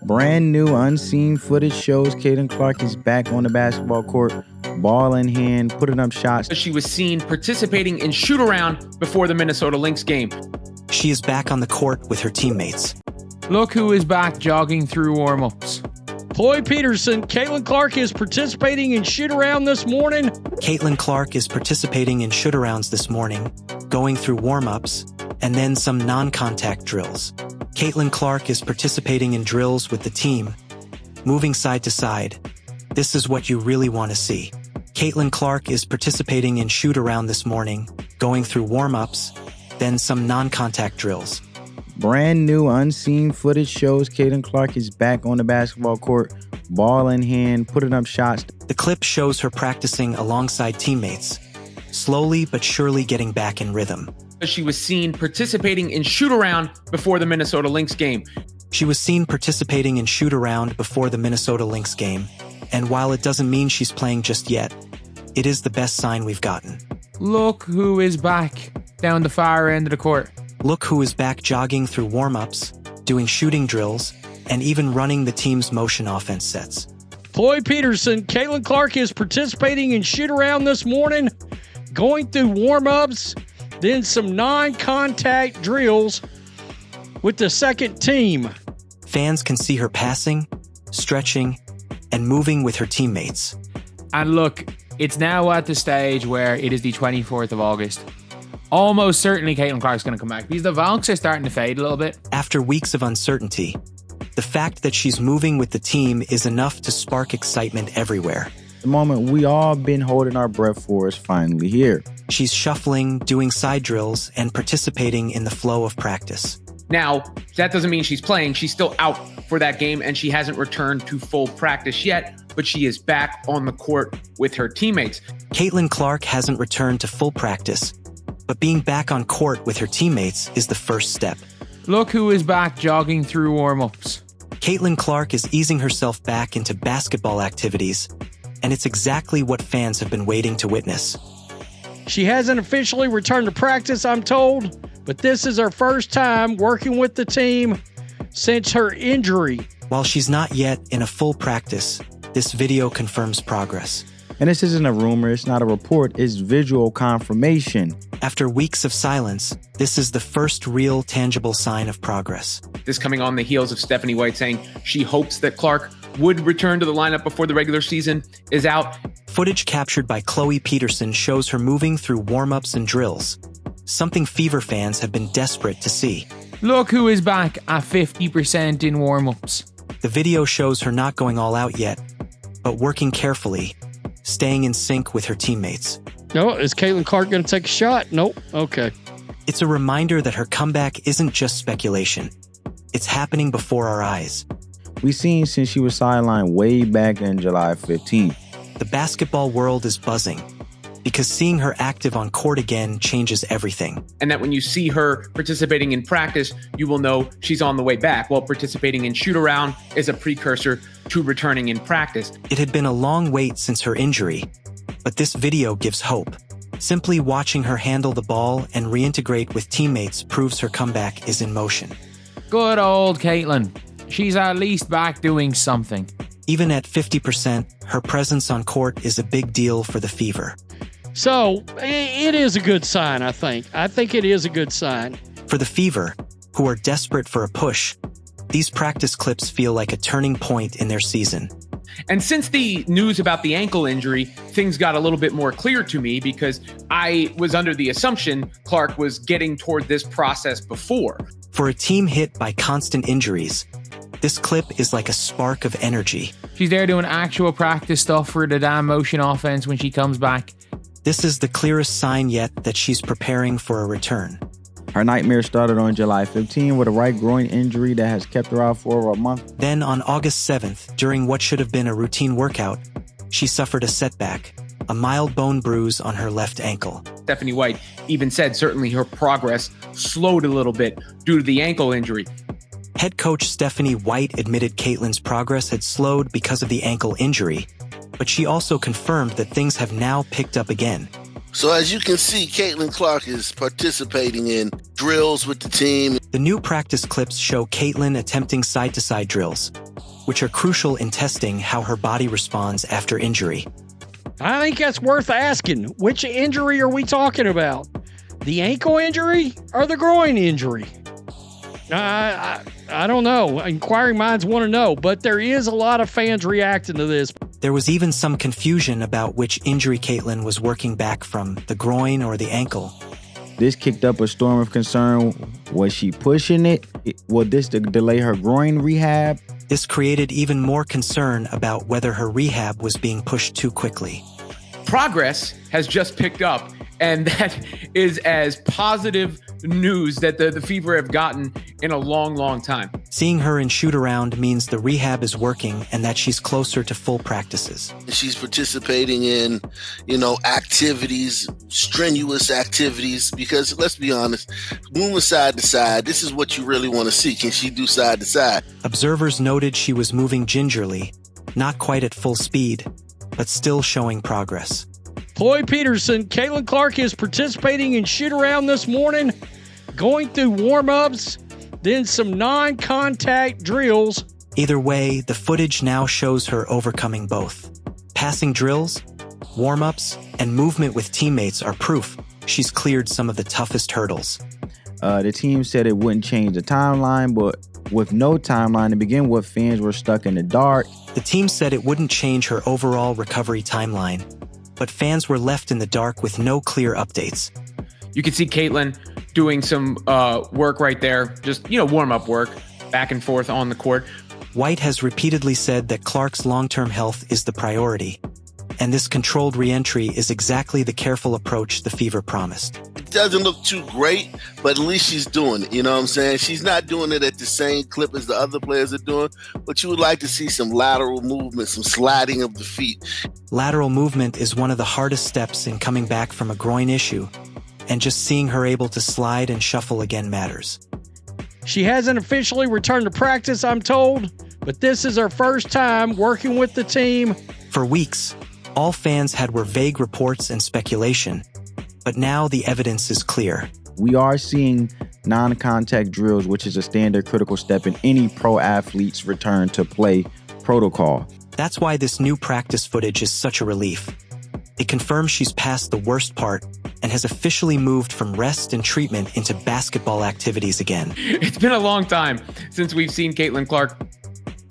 Brand new unseen footage shows Caitlin Clark is back on the basketball court, ball in hand, putting up shots. She was seen participating in shoot-around before the Minnesota Lynx game. She is back on the court with her teammates. Look who is back jogging through warm-ups. Chloe Peterson, Caitlin Clark is participating in shoot-around this morning. Caitlin Clark is participating in shoot-arounds this morning, going through warm-ups, and then some non-contact drills. Caitlin Clark is participating in drills with the team, moving side to side. This is what you really want to see. Caitlin Clark is participating in shoot-around this morning, going through warm-ups, then some non-contact drills. Brand new unseen footage shows Caitlin Clark is back on the basketball court, ball in hand, putting up shots. The clip shows her practicing alongside teammates, slowly but surely getting back in rhythm. She was seen participating in shoot-around before the Minnesota Lynx game. She was seen participating in shoot-around before the Minnesota Lynx game, and while it doesn't mean she's playing just yet, it is the best sign we've gotten. Look who is back down the far end of the court. Look who is back jogging through warm-ups, doing shooting drills, and even running the team's motion offense sets. Chloe Peterson, Caitlin Clark is participating in shoot-around this morning, going through warm-ups, then some non-contact drills with the second team. Fans can see her passing, stretching, and moving with her teammates. And look, it's now at the stage where it is the 24th of August. Almost certainly Caitlin Clark's going to come back because the Vonks are starting to fade a little bit. After weeks of uncertainty, the fact that she's moving with the team is enough to spark excitement everywhere. The moment we all been holding our breath for is finally here. She's shuffling, doing side drills, and participating in the flow of practice. Now, that doesn't mean she's playing. She's still out for that game, and she hasn't returned to full practice yet, but she is back on the court with her teammates. Caitlin Clark hasn't returned to full practice, but being back on court with her teammates is the first step. Look who is back jogging through warm-ups. Caitlin Clark is easing herself back into basketball activities, and it's exactly what fans have been waiting to witness. She hasn't officially returned to practice, I'm told, but this is her first time working with the team since her injury. While she's not yet in a full practice, this video confirms progress. And this isn't a rumor, it's not a report, it's visual confirmation. After weeks of silence, this is the first real tangible sign of progress. This coming on the heels of Stephanie White saying she hopes that Clark would return to the lineup before the regular season is out. Footage captured by Chloe Peterson shows her moving through warm-ups and drills, something Fever fans have been desperate to see. Look who is back at 50% in warm-ups. The video shows her not going all out yet, but working carefully, staying in sync with her teammates. No, is Caitlin Clark going to take a shot? Nope. Okay. It's a reminder that her comeback isn't just speculation. It's happening before our eyes. We've seen since she was sidelined way back in July 15th. The basketball world is buzzing because seeing her active on court again changes everything. And that when you see her participating in practice, you will know she's on the way back, while participating in shoot-around is a precursor to returning in practice. It had been a long wait since her injury, but this video gives hope. Simply watching her handle the ball and reintegrate with teammates proves her comeback is in motion. Good old Caitlin. She's at least back doing something. Even at 50%, her presence on court is a big deal for the Fever. So, it is a good sign, I think. I think it is a good sign. For the Fever, who are desperate for a push, these practice clips feel like a turning point in their season. And since the news about the ankle injury, things got a little bit more clear to me because I was under the assumption Clark was getting toward this process before. For a team hit by constant injuries, this clip is like a spark of energy. She's there doing actual practice stuff for the damn motion offense when she comes back. This is the clearest sign yet that she's preparing for a return. Her nightmare started on July 15 with a right groin injury that has kept her out for over a month. Then on August 7th, during what should have been a routine workout, she suffered a setback, a mild bone bruise on her left ankle. Stephanie White even said certainly her progress slowed a little bit due to the ankle injury. Head coach Stephanie White admitted Caitlin's progress had slowed because of the ankle injury, but she also confirmed that things have now picked up again. So as you can see, Caitlin Clark is participating in drills with the team. The new practice clips show Caitlin attempting side-to-side drills, which are crucial in testing how her body responds after injury. I think that's worth asking. Which injury are we talking about? The ankle injury or the groin injury? I don't know. Inquiring minds want to know, but there is a lot of fans reacting to this. There was even some confusion about which injury Caitlin was working back from, the groin or the ankle. This kicked up a storm of concern. Was she pushing it? Will this delay her groin rehab? This created even more concern about whether her rehab was being pushed too quickly. Progress has just picked up, and that is as positive news that the Fever have gotten in a long, long time. Seeing her in shoot-around means the rehab is working and that she's closer to full practices. She's participating in, activities, strenuous activities, because let's be honest, moving side to side, this is what you really want to see. Can she do side to side? Observers noted she was moving gingerly, not quite at full speed, but still showing progress. Ploy Peterson, Caitlin Clark is participating in shoot-around this morning, going through warm-ups, then some non-contact drills. Either way, the footage now shows her overcoming both. Passing drills, warm-ups, and movement with teammates are proof she's cleared some of the toughest hurdles. The team said it wouldn't change the timeline, but with no timeline to begin with, fans were stuck in the dark. The team said it wouldn't change her overall recovery timeline, but fans were left in the dark with no clear updates. You can see Caitlin doing some work right there, just, warm-up work, back and forth on the court. White has repeatedly said that Clark's long-term health is the priority, and this controlled re-entry is exactly the careful approach the Fever promised. It doesn't look too great, but at least she's doing it, you know what I'm saying? She's not doing it at the same clip as the other players are doing, but you would like to see some lateral movement, some sliding of the feet. Lateral movement is one of the hardest steps in coming back from a groin issue, and just seeing her able to slide and shuffle again matters. She hasn't officially returned to practice, I'm told, but this is her first time working with the team. For weeks, all fans were vague reports and speculation, but now the evidence is clear. We are seeing non-contact drills, which is a standard critical step in any pro athlete's return to play protocol. That's why this new practice footage is such a relief. It confirms she's past the worst part and has officially moved from rest and treatment into basketball activities again. It's been a long time since we've seen Caitlin Clark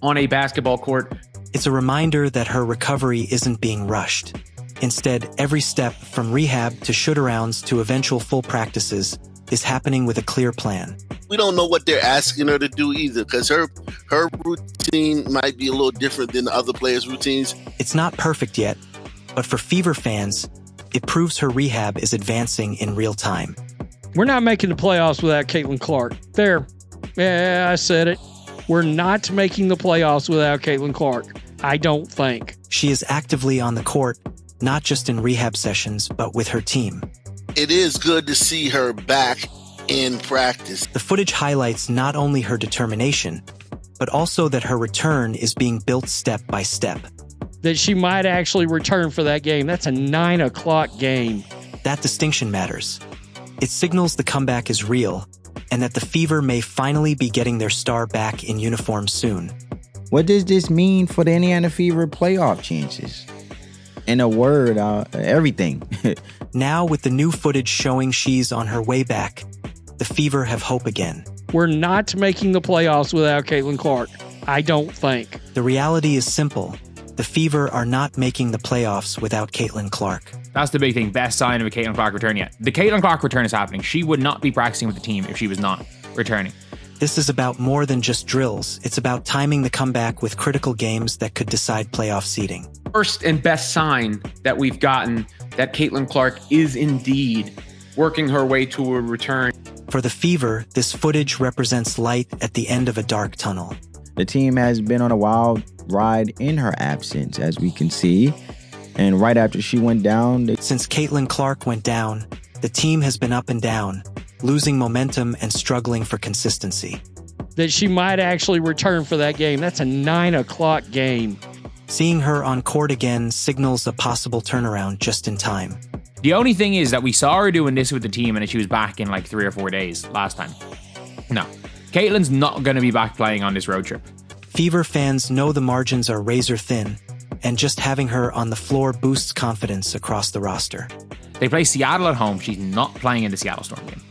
on a basketball court. It's a reminder that her recovery isn't being rushed. Instead, every step from rehab to shoot-arounds to eventual full practices is happening with a clear plan. We don't know what they're asking her to do either, because her routine might be a little different than the other players' routines. It's not perfect yet, but for Fever fans, it proves her rehab is advancing in real time. We're not making the playoffs without Caitlin Clark. There. Yeah, I said it. We're not making the playoffs without Caitlin Clark. I don't think. She is actively on the court, not just in rehab sessions, but with her team. It is good to see her back in practice. The footage highlights not only her determination, but also that her return is being built step by step. That she might actually return for that game. That's a 9 o'clock game. That distinction matters. It signals the comeback is real, and that the Fever may finally be getting their star back in uniform soon. What does this mean for the Indiana Fever playoff chances? In a word, everything. Now, with the new footage showing she's on her way back, the Fever have hope again. We're not making the playoffs without Caitlin Clark. I don't think. The reality is simple. The Fever are not making the playoffs without Caitlin Clark. That's the big thing. Best sign of a Caitlin Clark return yet. The Caitlin Clark return is happening. She would not be practicing with the team if she was not returning. This is about more than just drills. It's about timing the comeback with critical games that could decide playoff seeding. First and best sign that we've gotten that Caitlin Clark is indeed working her way to a return. For the Fever, this footage represents light at the end of a dark tunnel. The team has been on a wild ride in her absence, as we can see. And right after she went down... Since Caitlin Clark went down, the team has been up and down, losing momentum and struggling for consistency. That she might actually return for that game. That's a 9 o'clock game. Seeing her on court again signals a possible turnaround just in time. The only thing is that we saw her doing this with the team and she was back in like 3 or 4 days last time. No. Caitlin's not going to be back playing on this road trip. Fever fans know the margins are razor thin, and just having her on the floor boosts confidence across the roster. They play Seattle at home. She's not playing in the Seattle Storm game.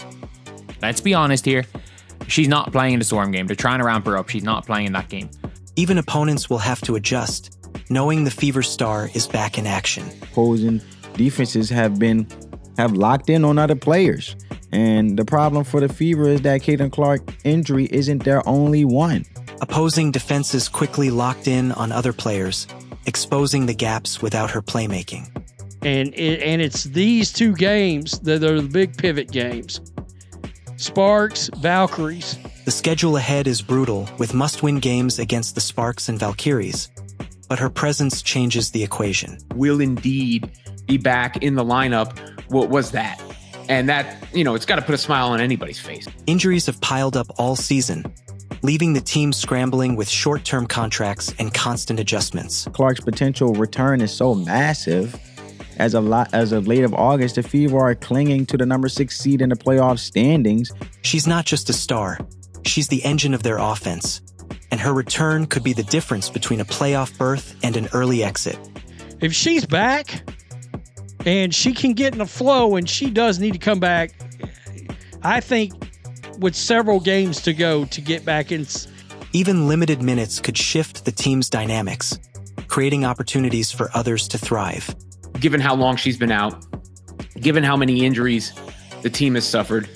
Let's be honest here. She's not playing in the Storm game. They're trying to ramp her up. She's not playing in that game. Even opponents will have to adjust, knowing the Fever star is back in action. Opposing defenses have locked in on other players. And the problem for the Fever is that Caitlin Clark injury isn't their only one. Opposing defenses quickly locked in on other players, exposing the gaps without her playmaking. And it's these two games that are the big pivot games. Sparks, Valkyries. The schedule ahead is brutal, with must-win games against the Sparks and Valkyries. But her presence changes the equation. Will indeed be back in the lineup. What was that? And that, it's got to put a smile on anybody's face. Injuries have piled up all season, leaving the team scrambling with short-term contracts and constant adjustments. Clark's potential return is so massive. As of late of August, the Fever are clinging to the number 6 seed in the playoff standings. She's not just a star. She's the engine of their offense. And her return could be the difference between a playoff berth and an early exit. If she's back and she can get in the flow, and she does need to come back, I think with several games to go to get back in. Even limited minutes could shift the team's dynamics, creating opportunities for others to thrive. Given how long she's been out, given how many injuries the team has suffered.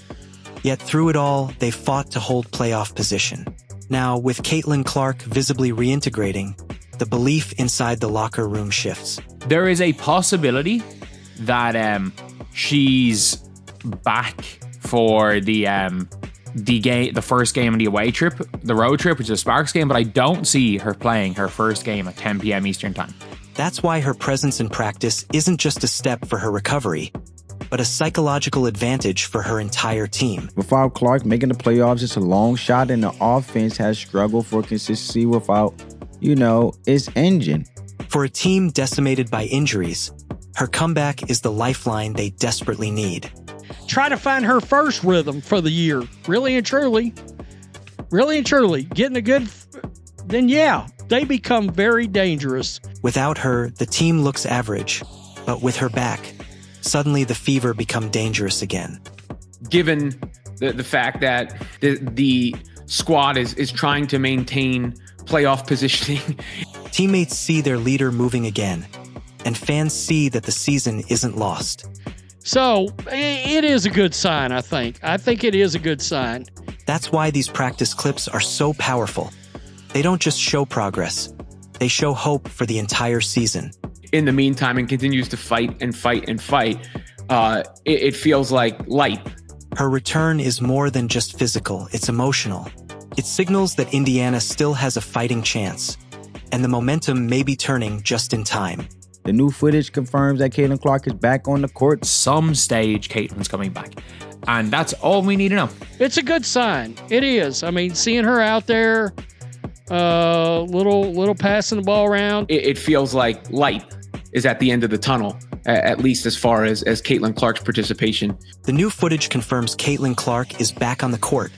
Yet through it all, they fought to hold playoff position. Now, with Caitlin Clark visibly reintegrating, the belief inside the locker room shifts. There is a possibility that she's back for the first game of the away trip, the road trip, which is a Sparks game, but I don't see her playing her first game at 10 p.m. Eastern time. That's why her presence in practice isn't just a step for her recovery, but a psychological advantage for her entire team. Without Clark making the playoffs, it's a long shot, and the offense has struggled for consistency without, its engine. For a team decimated by injuries, her comeback is the lifeline they desperately need. Try to find her first rhythm for the year. Really and truly, getting a good, then yeah, they become very dangerous. Without her, the team looks average, but with her back, suddenly the Fever become dangerous again. Given the fact that the squad is trying to maintain playoff positioning. Teammates see their leader moving again, and fans see that the season isn't lost. So it is a good sign, I think. I think it is a good sign. That's why these practice clips are so powerful. They don't just show progress. They show hope for the entire season. In the meantime, and continues to fight and fight and fight. It feels like light. Her return is more than just physical. It's emotional. It signals that Indiana still has a fighting chance, and the momentum may be turning just in time. The new footage confirms that Caitlin Clark is back on the court. Some stage, Caitlin's coming back. And that's all we need to know. It's a good sign. It is. I mean, seeing her out there, little passing the ball around. It feels like light is at the end of the tunnel, at least as far as Caitlin Clark's participation. The new footage confirms Caitlin Clark is back on the court,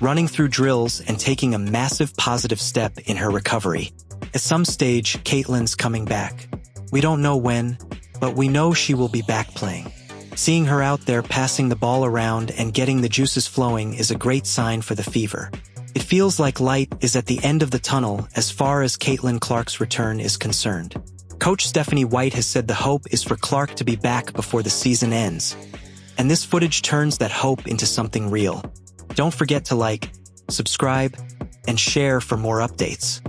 running through drills and taking a massive positive step in her recovery. At some stage, Caitlin's coming back. We don't know when, but we know she will be back playing. Seeing her out there passing the ball around and getting the juices flowing is a great sign for the Fever. It feels like light is at the end of the tunnel as far as Caitlin Clark's return is concerned. Coach Stephanie White has said the hope is for Clark to be back before the season ends. And this footage turns that hope into something real. Don't forget to like, subscribe, and share for more updates.